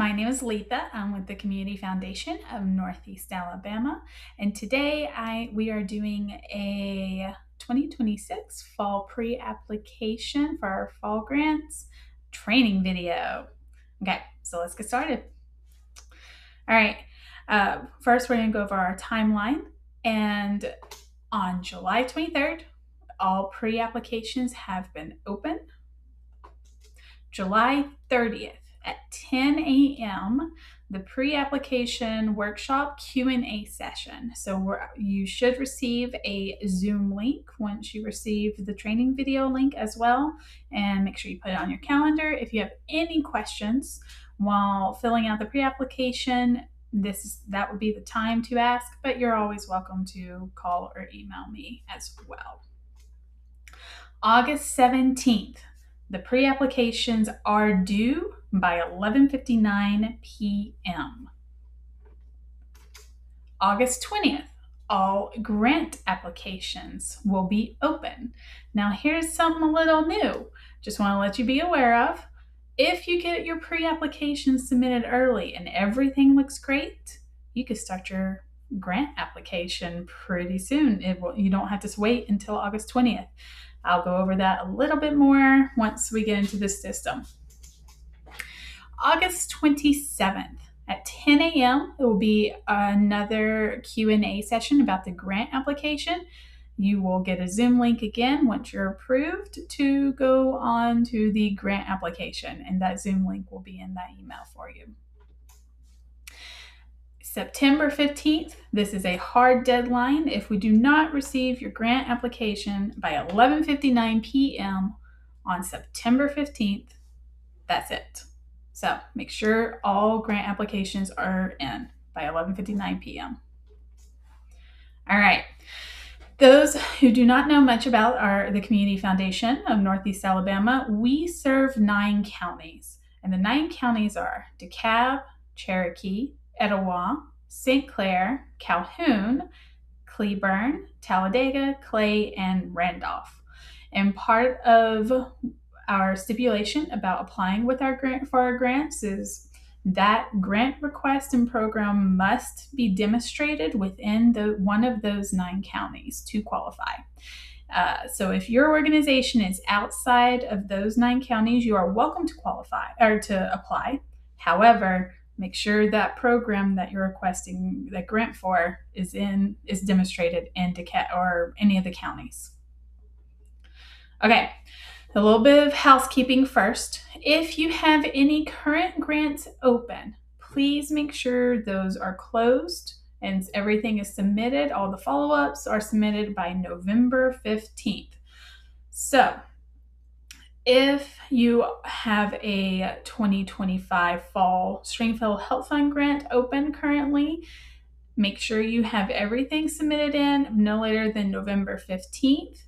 My name is Letha. I'm with the Community Foundation of Northeast Alabama, and today we are doing a 2026 fall pre-application for our fall grants training video. Okay, so let's get started. All right, first we're going to go over our timeline, and on July 23rd, all pre-applications have been open. July 30th at 10 a.m., the pre-application workshop Q&A session. So you should receive a Zoom link once you receive the training video link as well. And make sure you put it on your calendar. If you have any questions while filling out the pre-application, that would be the time to ask, but you're always welcome to call or email me as well. August 17th. The pre-applications are due by 11:59 p.m. August 20th, all grant applications will be open. Now here's something a little new. Just want to let you be aware of. If you get your pre-application submitted early and everything looks great, you can start your grant application pretty soon. You don't have to wait until August 20th. I'll go over that a little bit more once we get into this system. August 27th at 10 a.m. it will be another Q&A session about the grant application. You will get a Zoom link again once you're approved to go on to the grant application, and that Zoom link will be in that email for you. September 15th, this is a hard deadline. If we do not receive your grant application by 11:59 p.m. on September 15th, that's it. So make sure all grant applications are in by 11:59 p.m. All right. Those who do not know much about the Community Foundation of Northeast Alabama, we serve 9 counties. And the 9 counties are DeKalb, Cherokee, Etowah, St. Clair, Calhoun, Cleburne, Talladega, Clay, and Randolph. And part of our stipulation about applying with our grants is that grant request and program must be demonstrated within one of those 9 counties to qualify. So if your organization is outside of those 9 counties, you are welcome to qualify or to apply. However, make sure that program that you're requesting that grant for is demonstrated in DeKalb or any of the counties. Okay, a little bit of housekeeping first. If you have any current grants open, please make sure those are closed and everything is submitted. All the follow-ups are submitted by November 15th. So if you have a 2025 Fall Stringfellow Health Fund grant open currently, make sure you have everything submitted in no later than November 15th.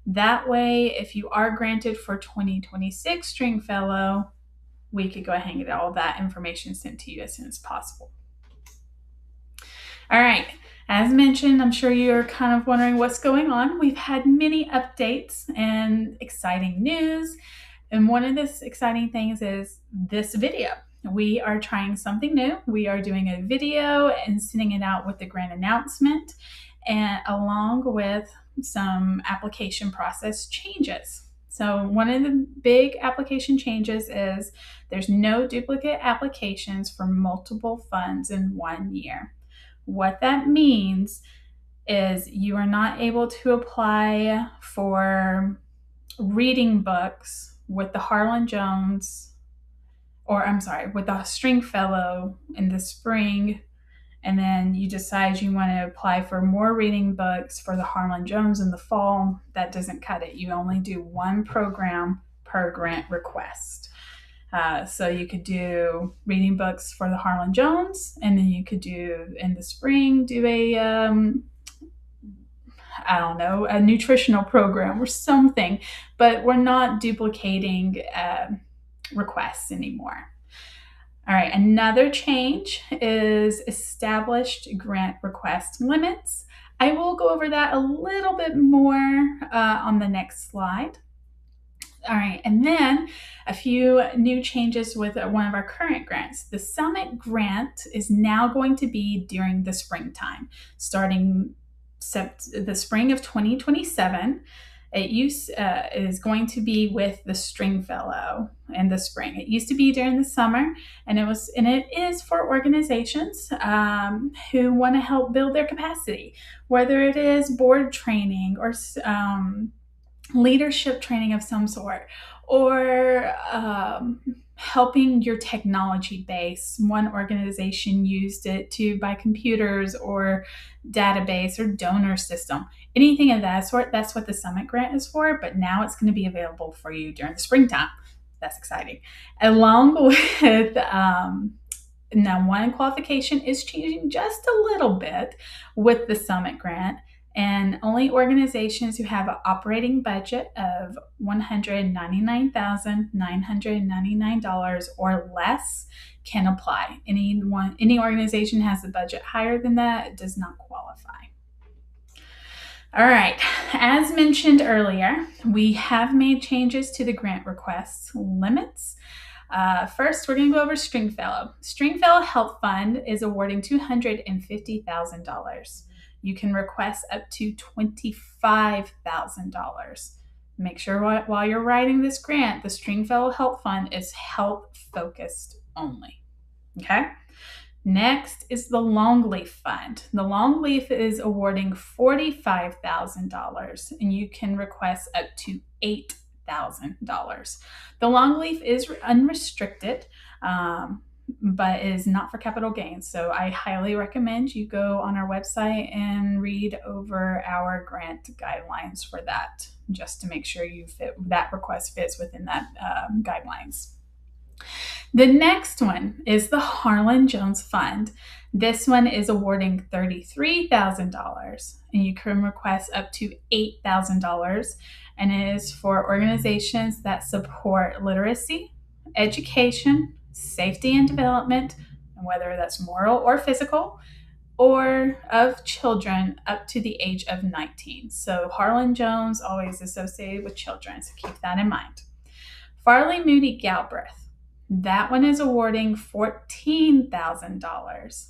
That way, if you are granted for 2026 Stringfellow, we could go ahead and get all that information sent to you as soon as possible. All right, as mentioned, I'm sure you're kind of wondering what's going on. We've had many updates and exciting news. And one of the exciting things is this video. We are trying something new. We are doing a video and sending it out with the grant announcement and along with some application process changes. So one of the big application changes is there's no duplicate applications for multiple funds in 1 year. What that means is you are not able to apply for reading books with the Harlan Jones, with the Stringfellow in the spring, and then you decide you want to apply for more reading books for the Harlan Jones in the fall. That doesn't cut it. You only do 1 program per grant request. So you could do reading books for the Harlan Jones, and then you could do in the spring, do a nutritional program or something, but we're not duplicating requests anymore. All right, another change is established grant request limits. I will go over that a little bit more on the next slide. All right, and then a few new changes with one of our current grants. The Summit grant is now going to be during the springtime, starting the spring of 2027. Is going to be with the Stringfellow in the spring. It used to be during the summer, and it is for organizations who want to help build their capacity, whether it is board training or leadership training of some sort, or helping your technology base. One organization used it to buy computers or database or donor system, anything of that sort. That's what the Summit Grant is for, but now it's going to be available for you during the springtime. That's exciting. Along with now, one qualification is changing just a little bit with the Summit Grant, and only organizations who have an operating budget of $199,999 or less can apply. Any organization has a budget higher than that does not qualify. All right, as mentioned earlier, we have made changes to the grant request limits. First, we're going to go over Stringfellow. Stringfellow Health Fund is awarding $250,000. You can request up to $25,000. Make sure while you're writing this grant, the Stringfellow Health Fund is health focused only. Okay? Next is the Longleaf Fund. The Longleaf is awarding $45,000, and you can request up to $8,000. The Longleaf is unrestricted, but is not for capital gains. So I highly recommend you go on our website and read over our grant guidelines for that, just to make sure that request fits within that guidelines. The next one is the Harlan Jones Fund. This one is awarding $33,000, and you can request up to $8,000, and it is for organizations that support literacy, education, safety and development, and whether that's moral or physical, or of children up to the age of 19. So Harlan Jones always associated with children, so keep that in mind. Farley Moody Galbraith. That one is awarding $14,000,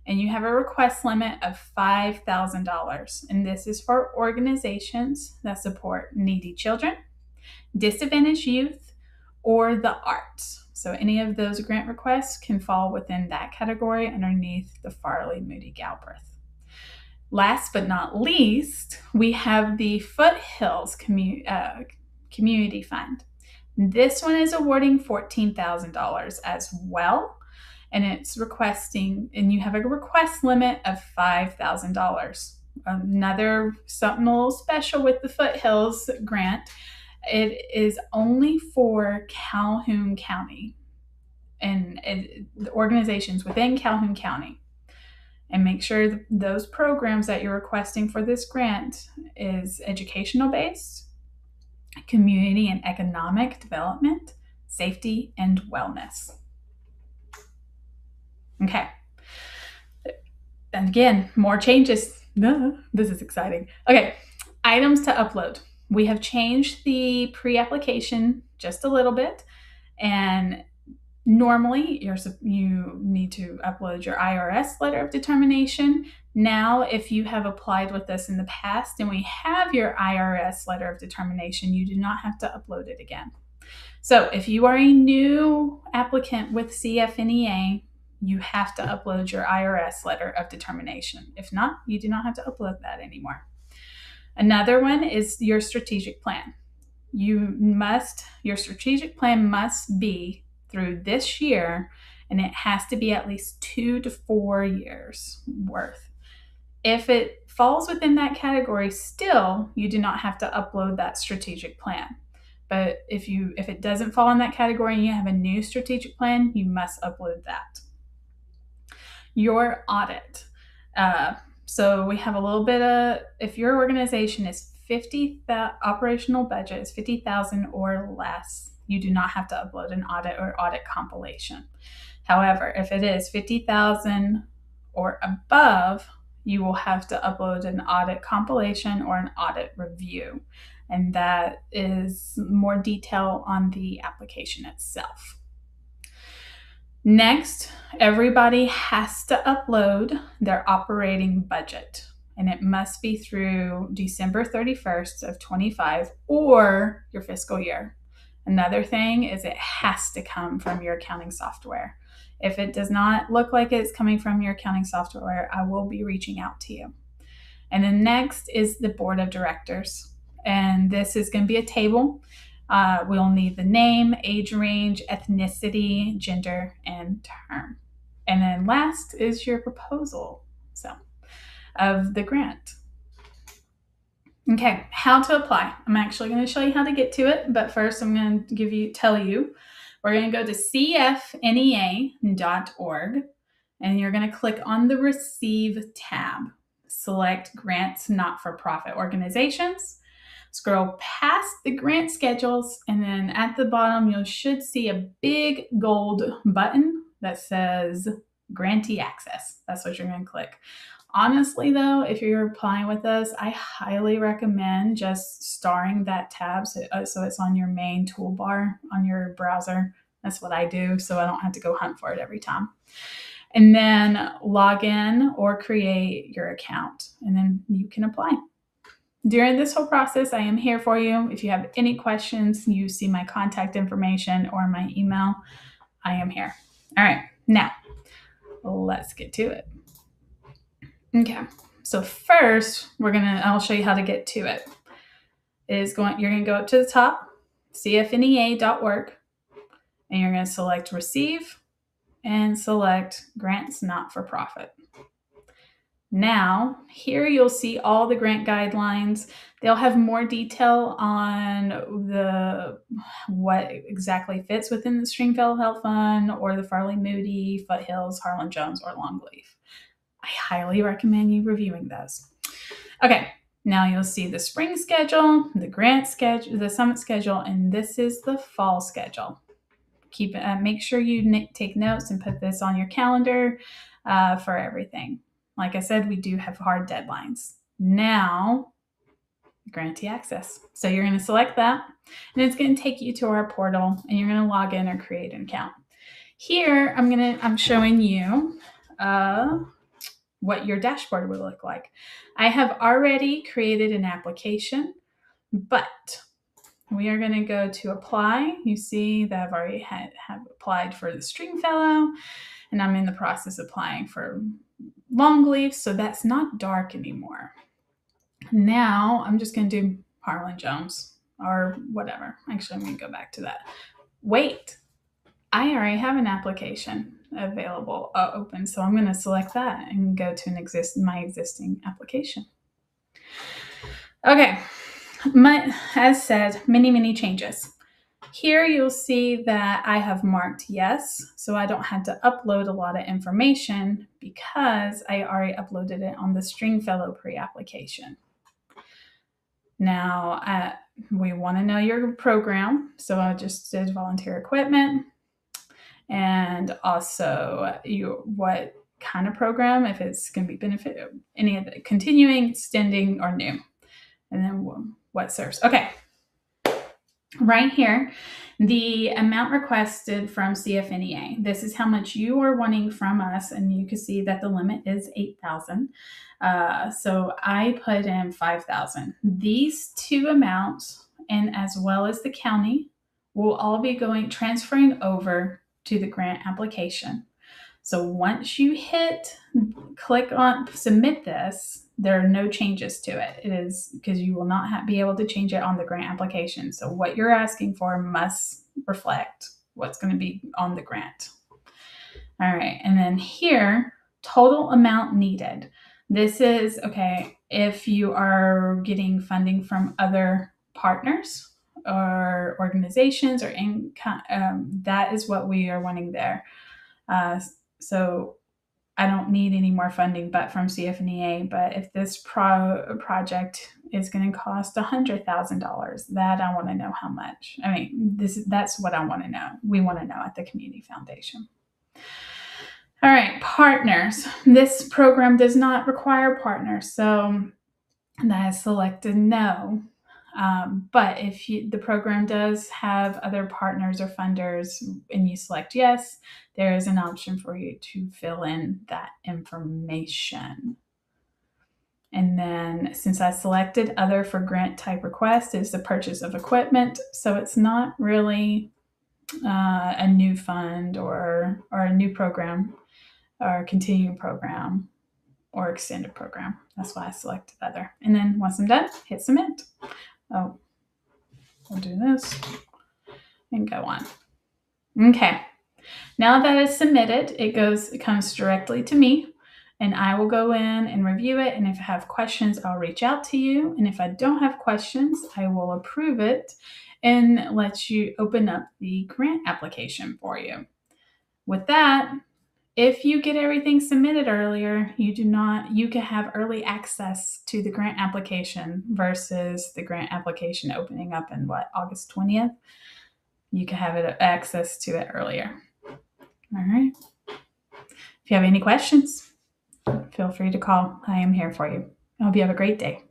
and you have a request limit of $5,000. And this is for organizations that support needy children, disadvantaged youth, or the arts. So any of those grant requests can fall within that category underneath the Farley Moody Galbraith. Last but not least, we have the Foothills Community Fund. This one is awarding $14,000 as well, and it's requesting, and you have a request limit of $5,000. Something a little special with the Foothills grant. It is only for Calhoun County and the organizations within Calhoun County. And make sure those programs that you're requesting for this grant is educational based, community and economic development, safety, and wellness. Okay. And again, more changes. This is exciting. Okay, items to upload. We have changed the pre-application just a little bit, and normally you need to upload your IRS letter of determination. Now, if you have applied with us in the past and we have your IRS letter of determination, you do not have to upload it again. So if you are a new applicant with CFNEA, you have to upload your IRS letter of determination. If not, you do not have to upload that anymore. Another one is your strategic plan. Your strategic plan must be through this year, and it has to be at least 2 to 4 years worth. If it falls within that category, still, you do not have to upload that strategic plan. But if it doesn't fall in that category and you have a new strategic plan, you must upload that. Your audit. So we have a little bit of, if your organization is operational budget is $50,000 or less, you do not have to upload an audit or audit compilation. However, if it is $50,000 or above, you will have to upload an audit compilation or an audit review. And that is more detail on the application itself. Next, everybody has to upload their operating budget, and it must be through December 31st of 25 or your fiscal year. Another thing is it has to come from your accounting software. If it does not look like it's coming from your accounting software, I will be reaching out to you. And then next is the board of directors. And this is going to be a table. We'll need the name, age range, ethnicity, gender, and term. And then last is your proposal of the grant. Okay, how to apply. I'm actually going to show you how to get to it, but first I'm going to tell you, we're going to go to CFNEA.org, and you're going to click on the Receive tab. Select Grants Not-for-Profit Organizations. Scroll past the grant schedules, and then at the bottom, you should see a big gold button that says Grantee Access. That's what you're going to click. Honestly, though, if you're applying with us, I highly recommend just starring that tab so it's on your main toolbar on your browser. That's what I do, so I don't have to go hunt for it every time. And then log in or create your account, and then you can apply. During this whole process, I am here for you. If you have any questions, you see my contact information or my email. I am here. All right, now let's get to it. Okay, so first I'll show you how to get to it. You're going to go up to the top, CFNEA.org, and you're going to select Receive and select Grants Not-for-Profit. Now, here you'll see all the grant guidelines. They'll have more detail on what exactly fits within the Stringfellow Health Fund or the Farley Moody, Foothills, Harlan Jones, or Longleaf. I highly recommend you reviewing those. Okay, now you'll see the spring schedule, the grant schedule, the summit schedule, and this is the fall schedule. Make sure you take notes and put this on your calendar for everything. Like I said, we do have hard deadlines. Now, grantee access. So you're going to select that, and it's going to take you to our portal, and you're going to log in or create an account. Here, I'm showing you what your dashboard would look like. I have already created an application, but we are going to go to apply. You see that I've already have applied for the Stringfellow, and I'm in the process of applying for Longleaf, so that's not dark anymore. Now I'm just going to do Harlan Jones or whatever. Actually, I'm going to go back to that. Wait, I already have an application available open, so I'm going to select that and go to my existing application. Okay, as said, many changes. Here you'll see that I have marked yes, so I don't have to upload a lot of information because I already uploaded it on the Stringfellow pre-application. Now, we want to know your program, so I just did volunteer equipment, and also what kind of program, if it's going to be benefit, any of the continuing, extending, or new, and then what serves. Okay. Right here, the amount requested from CFNEA. This is how much you are wanting from us, and you can see that the limit is $8,000. So I put in $5,000. These two amounts, and as well as the county, will all be transferring over to the grant application. So once you click on submit this, there are no changes to it. It is because you will not be able to change it on the grant application. So what you're asking for must reflect what's going to be on the grant. All right. And then here, total amount needed. This is, okay, if you are getting funding from other partners or organizations or that is what we are wanting there. So I don't need any more funding but from CFNEA, but if this project is going to cost $100,000, that I want to know how much. I mean, that's what I want to know. We want to know at the Community Foundation. All right, partners. This program does not require partners, so that is selected no. But if the program does have other partners or funders and you select yes, there is an option for you to fill in that information. And then since I selected other for grant type request, is the purchase of equipment. So it's not really a new fund or a new program or a continuing program or extended program. That's why I selected other. And then once I'm done, hit submit. Oh, we'll do this and go on. Okay. Now that it's submitted, it comes directly to me, and I will go in and review it. And if I have questions, I'll reach out to you. And if I don't have questions, I will approve it and let you open up the grant application for you. With that, if you get everything submitted earlier, you can have early access to the grant application versus the grant application opening up in August 20th. You can have access to it earlier. All right. If you have any questions, feel free to call. I am here for you. I hope you have a great day.